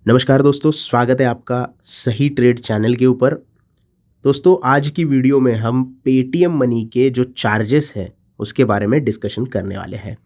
नमस्कार दोस्तों, स्वागत है आपका सही ट्रेड चैनल के ऊपर। दोस्तों, आज की वीडियो में हम पेटीएम मनी के जो चार्जेस हैं उसके बारे में डिस्कशन करने वाले हैं।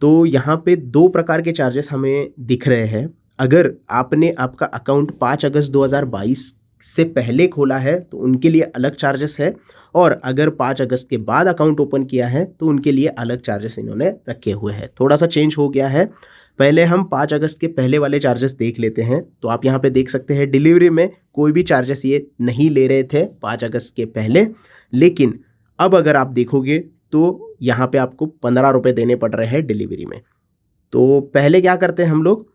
तो यहाँ पे दो प्रकार के चार्जेस हमें दिख रहे हैं। अगर आपने आपका अकाउंट 5 अगस्त 2022 से पहले खोला है तो उनके लिए अलग चार्जेस है, और अगर 5 अगस्त के बाद अकाउंट ओपन किया है तो उनके लिए अलग चार्जेस इन्होंने रखे हुए हैं। थोड़ा सा चेंज हो गया है। पहले हम 5 अगस्त के पहले वाले चार्जेस देख लेते हैं। तो आप यहाँ पे देख सकते हैं डिलीवरी में कोई भी चार्जेस ये नहीं ले रहे थे 5 अगस्त के पहले, लेकिन अब अगर आप देखोगे तो यहाँ पे आपको 15 रुपये देने पड़ रहे हैं डिलीवरी में। तो पहले क्या करते हैं हम लोग,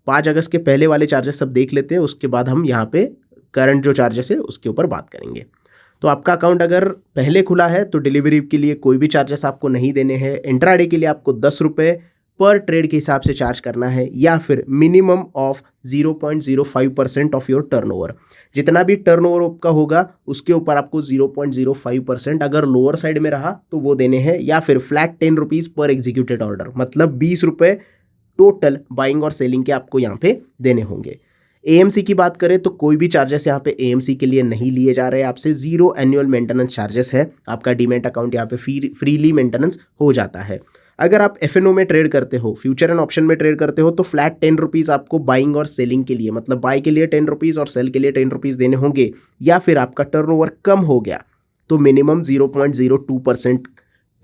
5 अगस्त के पहले वाले चार्जेस सब देख लेते हैं, उसके बाद हम यहाँ पे करंट जो चार्जेस है उसके ऊपर बात करेंगे। तो आपका अकाउंट अगर पहले खुला है तो डिलीवरी के लिए कोई भी चार्जेस आपको नहीं देने हैं। इंट्राडे के लिए आपको 10 रुपये पर ट्रेड के हिसाब से चार्ज करना है, या फिर minimum of 0.05% of your turnover. जितना भी टर्नओवर आपका होगा उसके ऊपर आपको 0.05%, अगर लोअर साइड में रहा तो वो देने हैं, या फिर फ्लैट 10 रुपीज़ पर एग्जीक्यूटेड ऑर्डर, मतलब 20 रुपये टोटल बाइंग और सेलिंग के आपको यहाँ पे देने होंगे। एएमसी की बात करें तो कोई भी चार्जेस यहाँ पे एएमसी के लिए नहीं लिए जा रहे हैं आपसे। 0 एनुअल मेंटेनेंस चार्जेस है। आपका डीमैट अकाउंट यहाँ पे फ्रीली मेंटेनेंस हो जाता है। अगर आप एफएनओ में ट्रेड करते हो, फ्यूचर एंड ऑप्शन में ट्रेड करते हो, तो फ्लैट 10 रुपीज़ आपको बाइंग और सेलिंग के लिए, मतलब बाय के लिए 10 रुपीज़ और सेल के लिए 10 रुपीज़ देने होंगे। या फिर आपका टर्नओवर कम हो गया तो मिनिमम 0.02%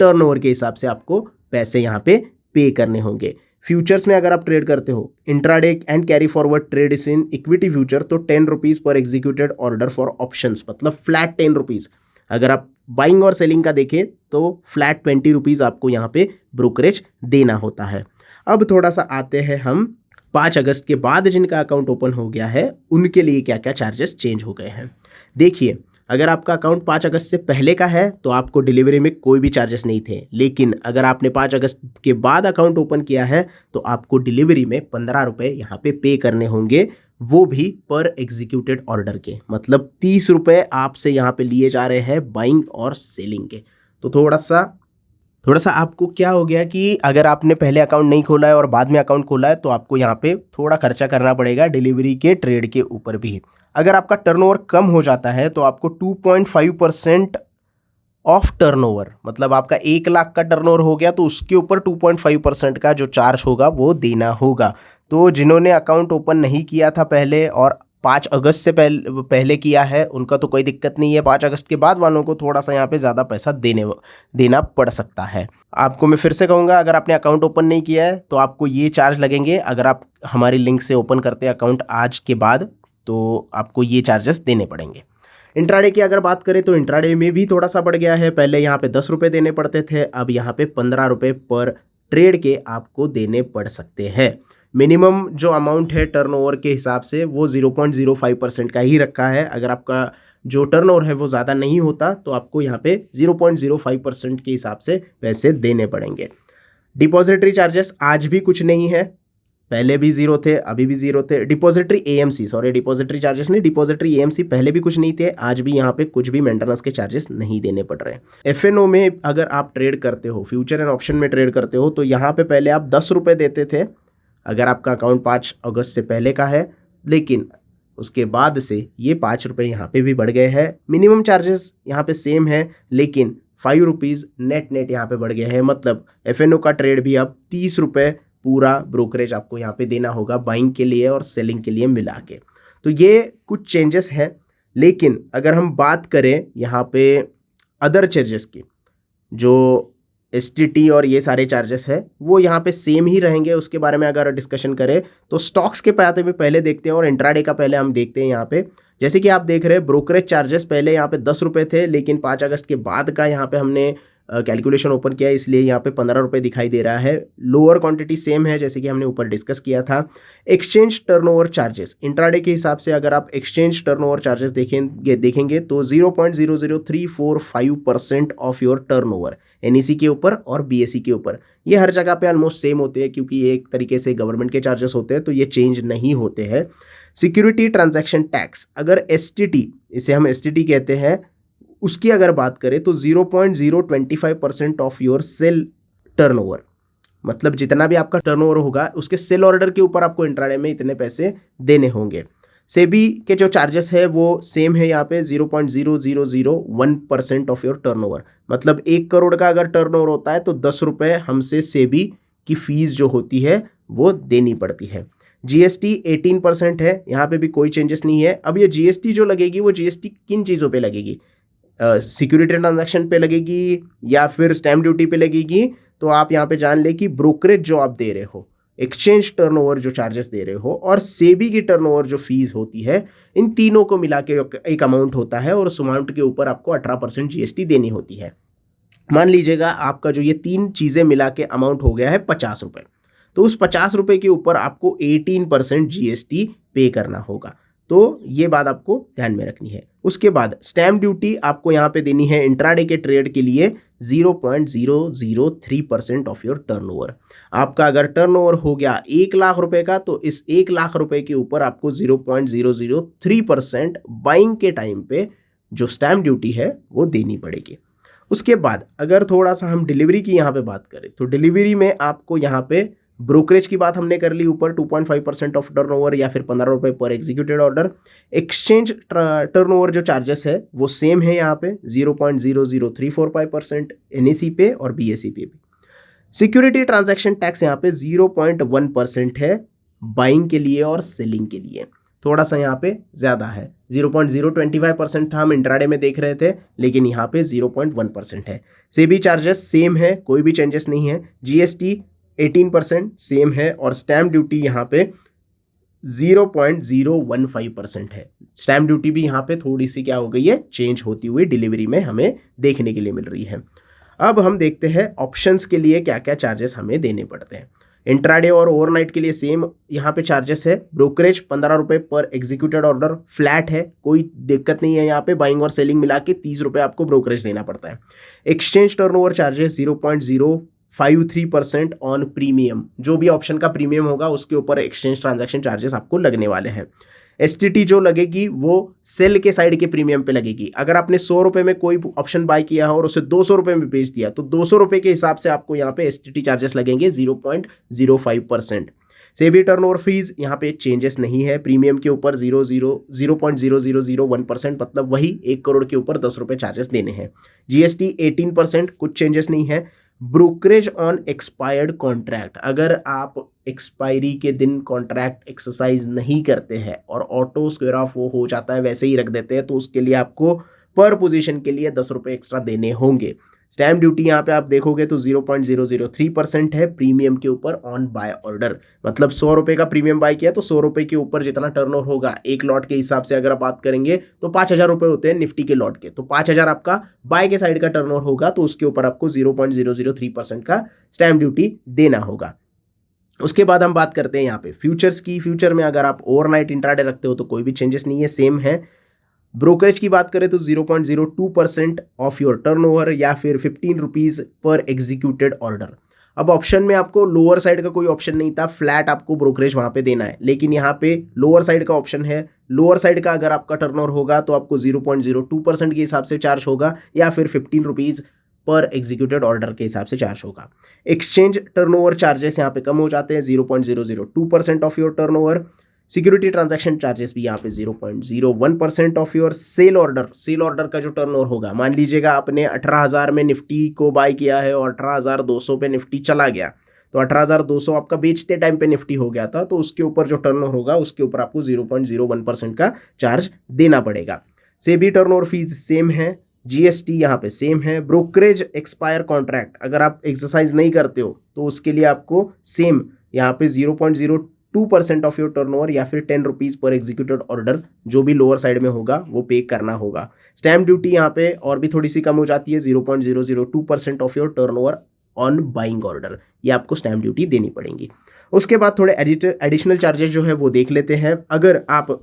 टर्नओवर के हिसाब से आपको पैसे यहाँ पे करने होंगे। फ्यूचर्स में अगर आप ट्रेड करते हो, intraday and carry forward trade is in equity future, तो 10 रुपीज़ पर एग्जीक्यूटेड ऑर्डर फॉर ऑप्शंस, मतलब फ्लैट 10 रुपीज़। अगर आप बाइंग और सेलिंग का देखें तो फ्लैट 20 रुपीज़ आपको यहाँ पे ब्रोकरेज देना होता है। अब थोड़ा सा आते हैं हम 5 अगस्त के बाद जिनका अकाउंट ओपन हो गया है उनके लिए क्या क्या चार्जेस चेंज हो गए हैं। देखिए, अगर आपका अकाउंट 5 अगस्त से पहले का है तो आपको डिलीवरी में कोई भी चार्जेस नहीं थे, लेकिन अगर आपने 5 अगस्त के बाद अकाउंट ओपन किया है तो आपको डिलीवरी में 15 रुपये यहाँ पे करने होंगे, वो भी पर एग्जीक्यूटेड ऑर्डर के, मतलब 30 रुपये आपसे यहाँ पे लिए जा रहे हैं बाइंग और सेलिंग के। तो थोड़ा सा आपको क्या हो गया कि अगर आपने पहले अकाउंट नहीं खोला है और बाद में अकाउंट खोला है तो आपको यहाँ पे थोड़ा खर्चा करना पड़ेगा डिलीवरी के ट्रेड के ऊपर भी। अगर आपका टर्नओवर कम हो जाता है तो आपको 2.5% ऑफ टर्नओवर, मतलब आपका 1 लाख का टर्नओवर हो गया तो उसके ऊपर 2.5% का जो चार्ज होगा वो देना होगा। तो जिन्होंने अकाउंट ओपन नहीं किया था पहले और 5 अगस्त से पहले किया है उनका तो कोई दिक्कत नहीं है। 5 अगस्त के बाद वालों को थोड़ा सा यहाँ पे ज़्यादा पैसा देना पड़ सकता है। आपको मैं फिर से कहूँगा, अगर आपने अकाउंट ओपन नहीं किया है तो आपको ये चार्ज लगेंगे। अगर आप हमारी लिंक से ओपन करते हैं अकाउंट आज के बाद तो आपको ये चार्जेस देने पड़ेंगे। इंट्राडे की अगर बात करें तो इंट्राडे में भी थोड़ा सा बढ़ गया है। पहले यहाँ पे 10 रुपये देने पड़ते थे, अब यहाँ पे 15 रुपये पर ट्रेड के आपको देने पड़ सकते हैं। मिनिमम जो अमाउंट है टर्नओवर के हिसाब से वो 0.05% का ही रखा है। अगर आपका जो टर्नओवर है वो ज़्यादा नहीं होता तो आपको यहाँ पे 0.05% के हिसाब से पैसे देने पड़ेंगे। डिपॉजिटरी चार्जेस आज भी कुछ नहीं है, पहले भी जीरो थे, अभी भी जीरो थे। डिपॉजिटरी चार्जेस नहीं, डिपॉजिटरी एएमसी पहले भी कुछ नहीं थे, आज भी यहाँ पे कुछ भी मेंटेनेंस के चार्जेस नहीं देने पड़ रहे हैं। एफएनओ में अगर आप ट्रेड करते हो, फ्यूचर एंड ऑप्शन में ट्रेड करते हो, तो यहाँ पे पहले आप 10 रुपये देते थे अगर आपका अकाउंट 5 अगस्त से पहले का है, लेकिन उसके बाद से ये 5 रुपये यहाँ पे भी बढ़ गए हैं। मिनिमम चार्जेस यहाँ पे सेम है, लेकिन 5 रुपीज़ नेट यहाँ पे बढ़ गया है, मतलब एफएनओ का ट्रेड भी अब 30 रुपये पूरा ब्रोकरेज आपको यहाँ पे देना होगा बाइंग के लिए और सेलिंग के लिए मिला के। तो ये कुछ चेंजेस हैं, लेकिन अगर हम बात करें यहाँ पे अदर चार्जेस की, जो एसटीटी और ये सारे चार्जेस है वो यहाँ पे सेम ही रहेंगे। उसके बारे में अगर डिस्कशन करें तो स्टॉक्स के पाते में पहले देखते हैं और इंट्राडे का पहले हम देखते हैं। यहाँ पे जैसे कि आप देख रहे हैं ब्रोकरेज चार्जेस पहले यहाँ पे 10 रुपये थे, लेकिन 5 अगस्त के बाद का यहाँ पे हमने कैलकुलेशन ओपन किया, इसलिए यहाँ पे 15 रुपये दिखाई दे रहा है। लोअर क्वांटिटी सेम है जैसे कि हमने ऊपर डिस्कस किया था। एक्सचेंज टर्नओवर चार्जेस इंट्राडे के हिसाब से अगर आप एक्सचेंज टर्नओवर चार्जेस देखेंगे तो 0.00345% ऑफ योर टर्नओवर एनईसी के ऊपर और बीएसई के ऊपर। ये हर जगह पे ऑलमोस्ट सेम होते हैं क्योंकि ये एक तरीके से गवर्नमेंट के चार्जेस होते हैं, तो ये चेंज नहीं होते हैं। सिक्योरिटी ट्रांजैक्शन टैक्स, अगर एसटीटी, इसे हम एसटीटी कहते हैं, उसकी अगर बात करें तो 0.025% ऑफ योर सेल टर्नओवर, मतलब जितना भी आपका टर्नओवर होगा उसके सेल ऑर्डर के ऊपर आपको इंट्राडे में इतने पैसे देने होंगे। सेबी के जो चार्जेस है वो सेम है यहाँ पे 0.0001% ऑफ योर टर्नओवर। मतलब 1 करोड़ का अगर टर्नओवर होता है तो 10 रुपये हमसे सेबी की फीस जो होती है वो देनी पड़ती है। जीएसटी 18% है, यहाँ पे भी कोई चेंजेस नहीं है। अब ये जीएसटी जो लगेगी वो जीएसटी किन चीज़ों पे लगेगी, सिक्योरिटी ट्रांजैक्शन पे लगेगी या फिर स्टैम्प ड्यूटी पे लगेगी? तो आप यहाँ पे जान ले कि ब्रोकरेज जो आप दे रहे हो, एक्सचेंज टर्नओवर जो चार्जेस दे रहे हो और सेबी की टर्नओवर जो फीस होती है, इन तीनों को मिला के एक अमाउंट होता है और उस अमाउंट के ऊपर आपको 18% जीएसटी देनी होती है। मान लीजिएगा आपका जो ये 3 चीज़ें मिला के अमाउंट हो गया है 50 रुपये, तो उस 50 रुपये के ऊपर आपको 18% जीएसटी पे करना होगा। तो ये बात आपको ध्यान में रखनी है। उसके बाद स्टैम्प ड्यूटी आपको यहाँ पे देनी है इंट्राडे के ट्रेड के लिए 0.003% ऑफ योर टर्नओवर। आपका अगर टर्नओवर हो गया 1 लाख रुपए का तो इस 1 लाख रुपए के ऊपर आपको 0.003% बाइंग के टाइम पे जो स्टैम्प ड्यूटी है वो देनी पड़ेगी। उसके बाद अगर थोड़ा सा हम डिलीवरी की यहाँ पे बात करें तो डिलीवरी में आपको यहाँ पे ब्रोकरेज की बात हमने कर ली ऊपर 2.5% ऑफ टर्नओवर या फिर 15 रुपये पर एग्जीक्यूटेड ऑर्डर। एक्सचेंज टर्नओवर जो चार्जेस है वो सेम है यहाँ पे 0.00345% एनएसी पे और बीएसई पे भी। सिक्योरिटी ट्रांजैक्शन टैक्स यहाँ पे 0.1% है बाइंग के लिए और सेलिंग के लिए, थोड़ा सा यहाँ पे ज़्यादा है। 0.025% था हम इंट्राडे में देख रहे थे, लेकिन यहाँ पे 0.1% है। सेबी चार्जेस सेम है, कोई भी चेंजेस नहीं है। जीएसटी 18% सेम है और स्टैम्प ड्यूटी यहाँ पे 0.015% है। स्टैम्प ड्यूटी भी यहाँ पे थोड़ी सी क्या हो गई है, चेंज होती हुई डिलीवरी में हमें देखने के लिए मिल रही है। अब हम देखते हैं ऑप्शंस के लिए क्या क्या चार्जेस हमें देने पड़ते हैं। इंट्राडे और ओवरनाइट के लिए सेम यहाँ पे चार्जेस है। ब्रोकरेज 15 रुपये पर एग्जीक्यूटेड ऑर्डर फ्लैट है, कोई दिक्कत नहीं है। यहाँ पे बाइंग और सेलिंग मिला के 30 रुपये आपको ब्रोकरेज देना पड़ता है। Exchange turnover charges 0.053% on premium, जो भी ऑप्शन का प्रीमियम होगा उसके ऊपर एक्सचेंज ट्रांजैक्शन चार्जेस आपको लगने वाले हैं। एसटीटी जो लगेगी वो सेल के साइड के प्रीमियम पे लगेगी। अगर आपने 100 रुपये में कोई ऑप्शन बाय किया और उसे 200 रुपये में बेच दिया तो 200 रुपये के हिसाब से आपको यहाँ पे एसटीटी चार्जेस लगेंगे 0.05%। सेबी टर्नओवर फीस यहाँ पे चेंजेस नहीं है। प्रीमियम के ऊपर 0.0001%, मतलब वही 1 करोड़ के ऊपर 10 रुपये चार्जेस देने हैं। जीएसटी 18%, कुछ चेंजेस नहीं है। ब्रोकरेज ऑन एक्सपायर्ड कॉन्ट्रैक्ट, अगर आप एक्सपायरी के दिन कॉन्ट्रैक्ट एक्सरसाइज नहीं करते हैं और ऑटो स्क्वायर ऑफ वो हो जाता है वैसे ही रख देते हैं, तो उसके लिए आपको पर पोजीशन के लिए 10 रुपये एक्स्ट्रा देने होंगे। स्टैम्प ड्यूटी यहाँ पे आप देखोगे तो 0.003% है प्रीमियम के ऊपर ऑन बाय ऑर्डर। मतलब 100 रुपये का प्रीमियम बाय किया तो 100 रुपये के ऊपर जितना टर्नओवर होगा एक लॉट के हिसाब से अगर आप बात करेंगे तो 5,000 रुपये होते हैं निफ्टी के लॉट के, तो 5,000 आपका बाय के साइड का टर्नओवर होगा तो उसके ऊपर आपको 0.003% का स्टैम्प ड्यूटी देना होगा। उसके बाद हम बात करते हैं यहाँ पे फ्यूचर्स की। फ्यूचर में अगर आप ओवरनाइट इंट्राडे रखते हो तो कोई भी चेंजेस नहीं है, सेम है। ब्रोकरेज की बात करें तो 0.02% ऑफ योर टर्नओवर या फिर 15 रुपीज़ पर एग्जीक्यूटेड ऑर्डर। अब ऑप्शन में आपको लोअर साइड का कोई ऑप्शन नहीं था, फ्लैट आपको ब्रोकरेज वहाँ पे देना है, लेकिन यहाँ पे लोअर साइड का ऑप्शन है। लोअर साइड का अगर आपका टर्नओवर होगा तो आपको 0.02% के हिसाब से चार्ज होगा या फिर 15 रुपीज़ पर एग्जीक्यूटेड ऑर्डर के हिसाब से चार्ज होगा। एक्सचेंज टर्नओवर चार्जेस यहाँ पे कम हो जाते हैं, 0.002% of your turnover. Security transaction charges भी यहाँ पे 0.01% of your sell order. Sell order का जो टर्नओवर होगा, मान लीजिएगा आपने 18,000 में निफ्टी को बाय किया है और 18,200 पे निफ्टी चला गया, तो 18,200 आपका बेचते टाइम पे निफ्टी हो गया था, तो उसके ऊपर जो टर्नओवर होगा उसके ऊपर आपको 0.01% का चार्ज देना पड़ेगा। सेबी टर्नओवर फीस सेम है, जीएसटी यहाँ पे सेम है। ब्रोकरेज एक्सपायर कॉन्ट्रैक्ट अगर आप एक्सरसाइज नहीं करते हो तो उसके लिए आपको सेम यहाँ पे 0.02% ऑफ योर टर्नओवर या फिर 10 रुपीज़ पर एग्जीक्यूटेड ऑर्डर जो भी लोअर साइड में होगा वो पे करना होगा। स्टैम्प ड्यूटी यहाँ पे और भी थोड़ी सी कम हो जाती है, 0.002% of your turnover on buying order, ये आपको स्टैम्प ड्यूटी देनी पड़ेगी। उसके बाद थोड़े एडिशनल चार्जेस जो है वो देख लेते हैं। अगर आप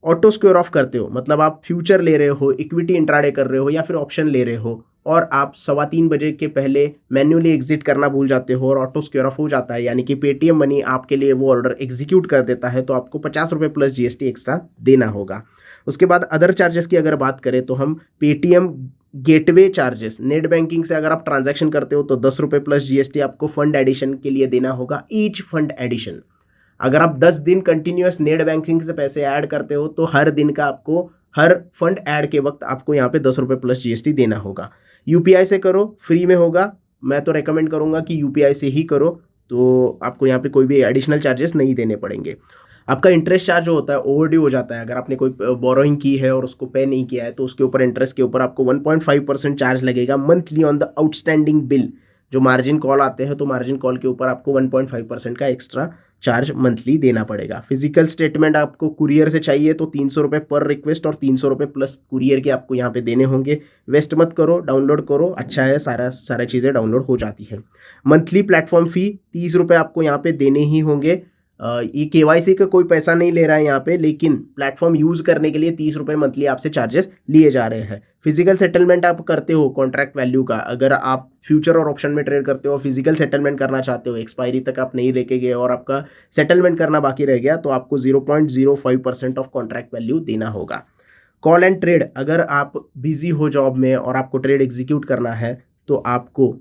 ऑटो स्क्वायर ऑफ करते हो, मतलब आप फ्यूचर ले रहे हो, इक्विटी इंट्राडे कर रहे हो या फिर ऑप्शन ले रहे हो और आप 3:15 बजे के पहले मैन्युअली एग्जिट करना भूल जाते हो और ऑटो स्क्वायर ऑफ हो जाता है, यानी कि पेटीएम मनी आपके लिए वो ऑर्डर एग्जीक्यूट कर देता है, तो आपको 50 रुपये प्लस जीएसटी एक्स्ट्रा देना होगा। उसके बाद अदर चार्जेस की अगर बात करें तो हम Paytm gateway charges, net banking से अगर आप ट्रांजैक्शन करते हो तो 10 रुपये प्लस जीएसटी आपको फंड एडिशन के लिए देना होगा, ईच फंड एडिशन। अगर आप 10 दिन कंटिन्यूस नेट बैंकिंग से पैसे ऐड करते हो तो हर दिन का आपको, हर फंड ऐड के वक्त आपको यहाँ पे 10 रुपये प्लस जीएसटी देना होगा। यूपीआई से करो, फ्री में होगा। मैं तो रेकमेंड करूँगा कि यूपीआई से ही करो, तो आपको यहाँ पे कोई भी एडिशनल चार्जेस नहीं देने पड़ेंगे। आपका इंटरेस्ट चार्ज जो होता है ओवरड्यू हो जाता है, अगर आपने कोई बोरोइंग की है और उसको पे नहीं किया है तो उसके ऊपर इंटरेस्ट के ऊपर आपको 1.5% चार्ज लगेगा monthly on the outstanding bill. जो मार्जिन कॉल आते हैं तो मार्जिन कॉल के ऊपर आपको 1.5% का एक्स्ट्रा चार्ज मंथली देना पड़ेगा। फिजिकल स्टेटमेंट आपको कुरियर से चाहिए तो 300 रुपये पर रिक्वेस्ट और 300 रुपये प्लस कुरियर के आपको यहाँ पे देने होंगे। वेस्ट मत करो, डाउनलोड करो, अच्छा है, सारा चीज़ें डाउनलोड हो जाती है। मंथली प्लेटफॉर्म फ़ी 30 रुपये आपको यहाँ पे देने ही होंगे। ये केवाईसी का कोई पैसा नहीं ले रहा है यहाँ पे, लेकिन प्लेटफॉर्म यूज़ करने के लिए 30 रुपये मंथली आपसे चार्जेस लिए जा रहे हैं। फिजिकल सेटलमेंट आप करते हो कॉन्ट्रैक्ट वैल्यू का, अगर आप फ्यूचर और ऑप्शन में ट्रेड करते हो, फिजिकल सेटलमेंट करना चाहते हो, एक्सपायरी तक आप नहीं लेके गए और आपका सेटलमेंट करना बाकी रह गया, तो आपको 0.05% ऑफ कॉन्ट्रैक्ट वैल्यू देना होगा। कॉल एंड ट्रेड, अगर आप बिजी हो जॉब में और आपको ट्रेड एग्जीक्यूट करना है तो आपको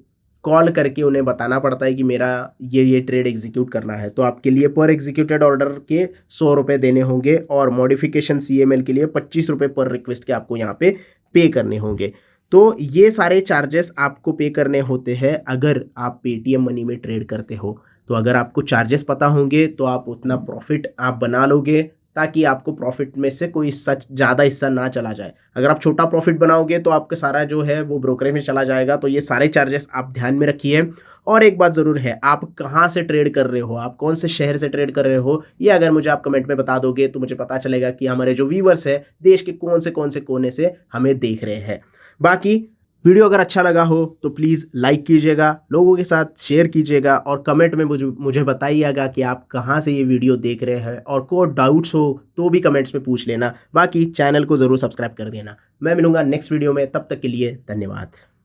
कॉल करके उन्हें बताना पड़ता है कि मेरा ये ट्रेड एग्जीक्यूट करना है, तो आपके लिए पर एग्जीक्यूटेड ऑर्डर के 100 रुपये देने होंगे और मॉडिफिकेशन सीएमएल के लिए 25 रुपये पर रिक्वेस्ट के आपको यहाँ पे करने होंगे। तो ये सारे चार्जेस आपको पे करने होते हैं अगर आप पेटीएम मनी में ट्रेड करते हो। तो अगर आपको चार्जेस पता होंगे तो आप उतना प्रॉफिट आप बना लोगे, ताकि आपको प्रॉफिट में से कोई सच ज़्यादा हिस्सा ना चला जाए। अगर आप छोटा प्रॉफिट बनाओगे तो आपका सारा जो है वो ब्रोकरेज में चला जाएगा। तो ये सारे चार्जेस आप ध्यान में रखिए। और एक बात ज़रूर है, आप कहाँ से ट्रेड कर रहे हो, आप कौन से शहर से ट्रेड कर रहे हो, ये अगर मुझे आप कमेंट में बता दोगे तो मुझे पता चलेगा कि हमारे जो व्यूवर्स है देश के कौन से कोने से हमें देख रहे हैं। बाकी वीडियो अगर अच्छा लगा हो तो प्लीज़ लाइक कीजिएगा, लोगों के साथ शेयर कीजिएगा और कमेंट में मुझे बताइएगा कि आप कहाँ से ये वीडियो देख रहे हैं, और कोई डाउट्स हो तो भी कमेंट्स में पूछ लेना। बाकी चैनल को ज़रूर सब्सक्राइब कर देना। मैं मिलूँगा नेक्स्ट वीडियो में, तब तक के लिए धन्यवाद।